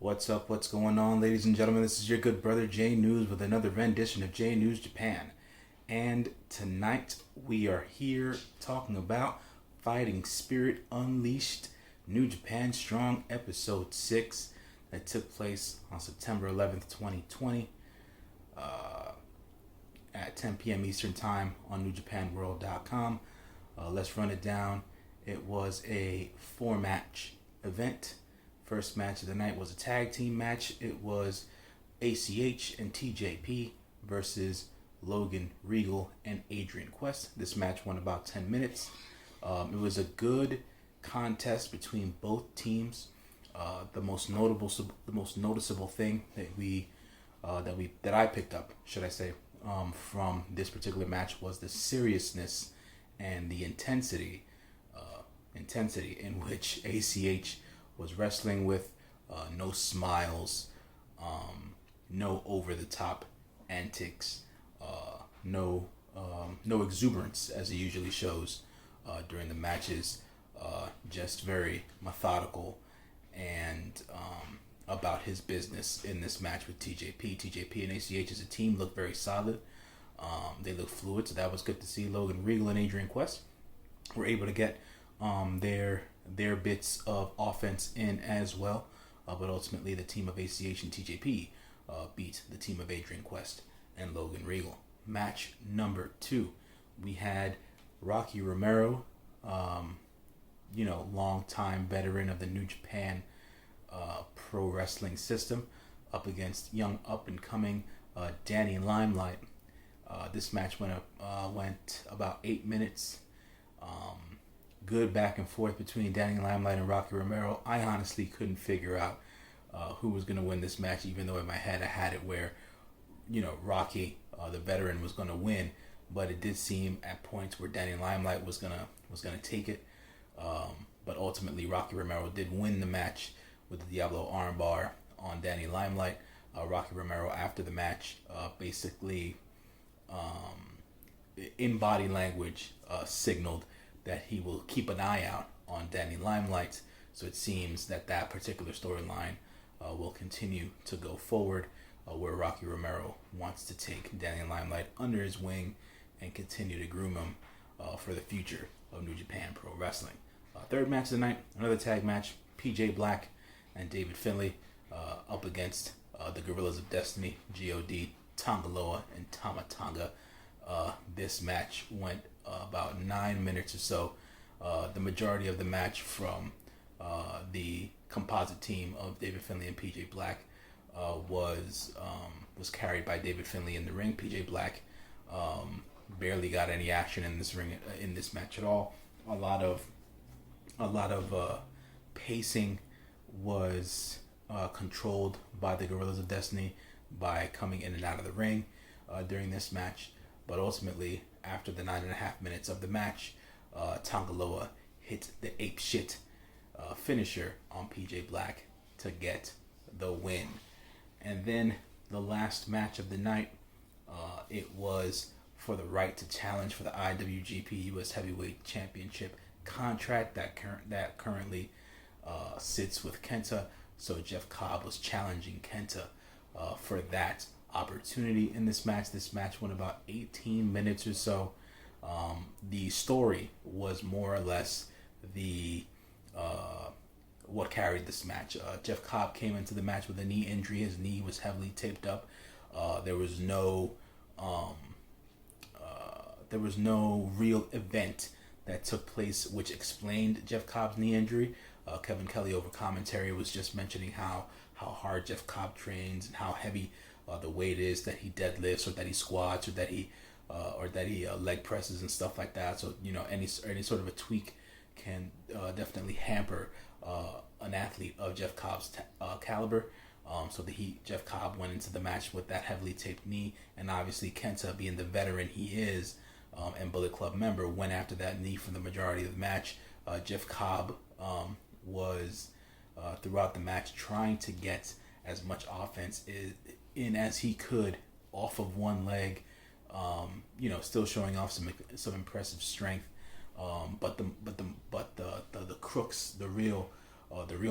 What's up? What's going on, ladies and gentlemen? This is your good brother J News with another rendition of J News Japan. And tonight we are here talking about Fighting Spirit Unleashed New Japan Strong Episode 6 that took place on September 11th, 2020 at 10 p.m. Eastern Time on NewJapanWorld.com. Let's run it down. It was a 4-match event. First match of the night was a tag team match. It was ACH and TJP versus Logan Regal and Adrian Quest. This match went about 10 minutes. It was a good contest between both teams. The most noticeable thing that I picked up, should I say, from this particular match was the seriousness and the intensity in which ACH was wrestling with. No smiles, no over-the-top antics, no exuberance as he usually shows during the matches. Just very methodical and about his business in this match with TJP. TJP and ACH as a team look very solid. They look fluid, so that was good to see. Logan Regal and Adrian Quest were able to get their bits of offense in as well, but ultimately the team of ACH and TJP beat the team of Adrian Quest and Logan Regal. Match number 2, we had Rocky Romero, long-time veteran of the New Japan pro wrestling system, up against young up-and-coming Danny Limelight. This match went about 8 minutes. Good back and forth between Danny Limelight and Rocky Romero. I honestly couldn't figure out who was going to win this match, even though in my head I had it where, Rocky, the veteran, was going to win. But it did seem at points where Danny Limelight was gonna take it. But ultimately, Rocky Romero did win the match with the Diablo armbar on Danny Limelight. Rocky Romero, after the match, basically, in body language, signaled that he will keep an eye out on Danny Limelight. So it seems that particular storyline will continue to go forward, where Rocky Romero wants to take Danny Limelight under his wing and continue to groom him for the future of New Japan Pro Wrestling. Third match of the night, another tag match, PJ Black and David Finlay up against the Guerrillas of Destiny, God, Tongaloa, and Tama Tonga. This match went about 9 minutes or so. The majority of the match from the composite team of David Finlay and PJ Black was carried by David Finlay in the ring. PJ Black barely got any action in this match at all. A lot of pacing was controlled by the Guerrillas of Destiny by coming in and out of the ring during this match. But ultimately, after the 9.5 minutes of the match, Tongaloa hit the ape shit finisher on PJ Black to get the win. And then the last match of the night, it was for the right to challenge for the IWGP US Heavyweight Championship contract that currently sits with Kenta. So Jeff Cobb was challenging Kenta for that opportunity in this match. This match went about 18 minutes or so. The story was more or less what carried this match. Jeff Cobb came into the match with a knee injury. His knee was heavily taped up. There was no real event that took place which explained Jeff Cobb's knee injury. Kevin Kelly over commentary was just mentioning how hard Jeff Cobb trains and how heavy the weight is that he deadlifts or that he squats or that he leg presses and stuff like that. So any sort of a tweak can definitely hamper an athlete of Jeff Cobb's caliber. So Jeff Cobb went into the match with that heavily taped knee, and obviously Kenta, being the veteran he is and Bullet Club member, went after that knee for the majority of the match. Jeff Cobb was throughout the match trying to get as much offense in as he could off of one leg, still showing off some impressive strength. But the crux, the real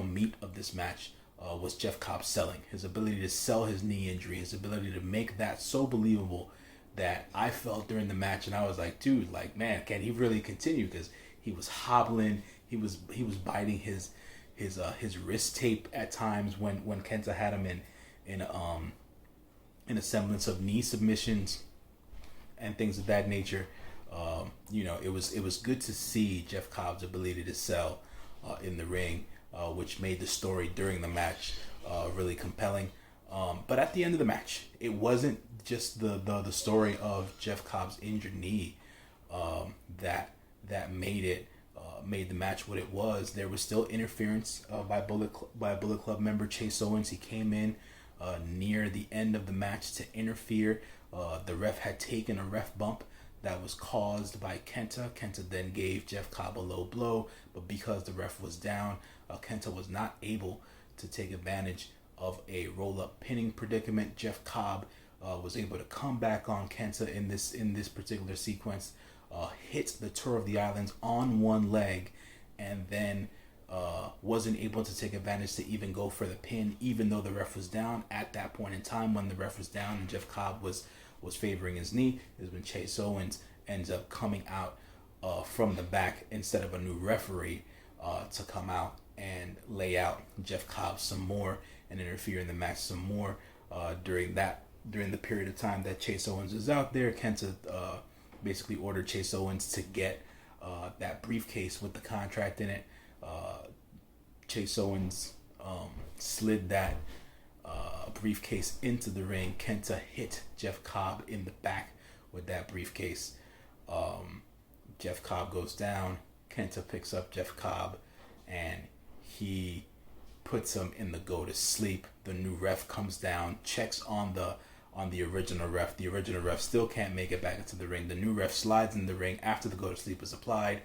meat of this match was Jeff Cobb selling. His ability to sell his knee injury, his ability to make that so believable that I felt during the match, and I was like, dude, like, man, can he really continue? Because he was hobbling, he was biting his wrist tape at times when Kenta had him in a semblance of knee submissions and things of that nature. It was good to see Jeff Cobb's ability to sell in the ring, which made the story during the match really compelling. But at the end of the match, it wasn't just the story of Jeff Cobb's injured knee that made the match what it was. There was still interference by a Bullet Club member, Chase Owens. He came in near the end of the match to interfere. The ref had taken a ref bump that was caused by Kenta. Kenta then gave Jeff Cobb a low blow, but because the ref was down, Kenta was not able to take advantage of a roll-up pinning predicament. Jeff Cobb was able to come back on Kenta in this particular sequence, hit the Tour of the Islands on one leg, and then wasn't able to take advantage to even go for the pin, even though the ref was down. At that point in time, when the ref was down and Jeff Cobb was favoring his knee, is when Chase Owens ends up coming out from the back instead of a new referee to come out and lay out Jeff Cobb some more and interfere in the match some more. During the period of time that Chase Owens is out there, Kenta basically ordered Chase Owens to get that briefcase with the contract in it. Chase Owens slid that briefcase into the ring. Kenta hit Jeff Cobb in the back with that briefcase. Jeff Cobb goes down. Kenta picks up Jeff Cobb and he puts him in the go to sleep. The new ref comes down, checks on the original ref. The original ref still can't make it back into the ring. The new ref slides in the ring after the go to sleep is applied.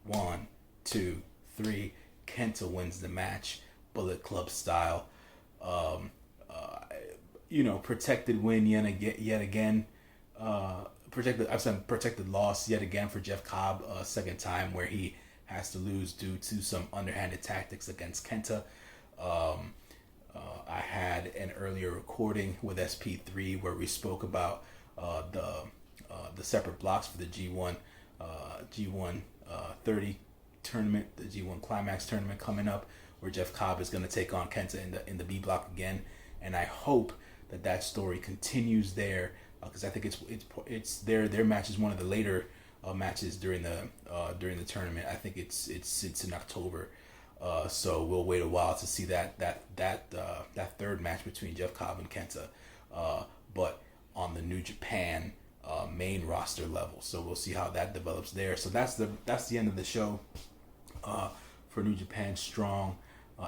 1, 2, 3. Kenta wins the match, Bullet Club style. Protected win yet again. Protected loss yet again for Jeff Cobb. Second time where he has to lose due to some underhanded tactics against Kenta. I had an earlier recording with SP3 where we spoke about the separate blocks for the G1 30 tournament, the G1 Climax tournament coming up, where Jeff Cobb is going to take on Kenta in the B block again, and I hope that story continues there, because I think it's their match is one of the later matches during the tournament. I think it's in October, so we'll wait a while to see that third match between Jeff Cobb and Kenta, but on the New Japan main roster level. So we'll see how that develops there. So that's the end of the show for New Japan Strong,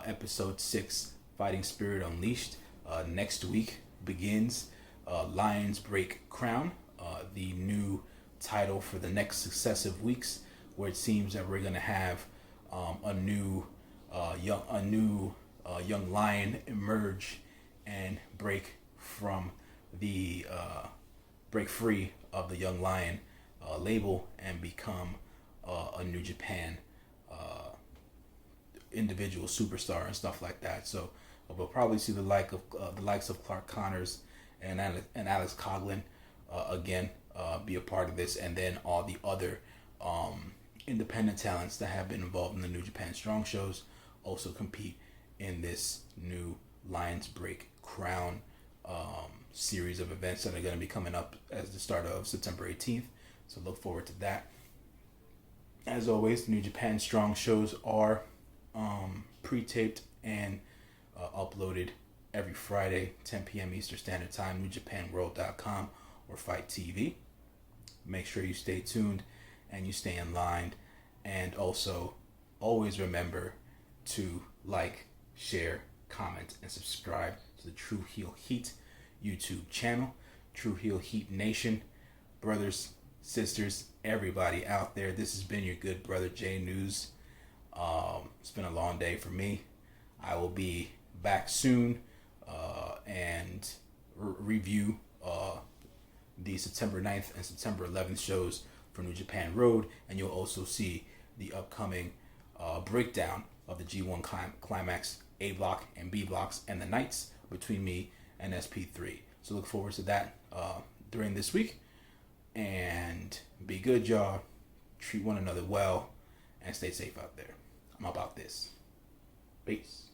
episode 6, Fighting Spirit Unleashed. Next week begins Lions Break Crown, the new title for the next successive weeks, where it seems that we're gonna have a new young lion emerge and break free of the Young Lion label and become a New Japan individual superstar and stuff like that. So we'll probably see the likes of Clark Connors and Alex Coughlin again be a part of this, and then all the other independent talents that have been involved in the New Japan Strong shows also compete in this new Lions Break Crown series of events that are going to be coming up as the start of September 18th. So look forward to that. As always, the New Japan Strong shows are pre-taped and uploaded every Friday, 10 p.m. Eastern Standard Time, NewJapanWorld.com or Fight TV. Make sure you stay tuned and you stay in line. And also, always remember to like, share, comment, and subscribe to the True Heel Heat YouTube channel. True Heel Heat Nation, brothers, sisters, everybody out there. This has been your good brother Jay News. It's been a long day for me. I will be back soon and review the September 9th and September 11th shows for New Japan Road, and you'll also see the upcoming breakdown of the G1 Climax A block and B blocks and the nights between me and SP3. So look forward to that during this week. And be good, y'all. Treat one another well and stay safe out there. I'm about this. Peace.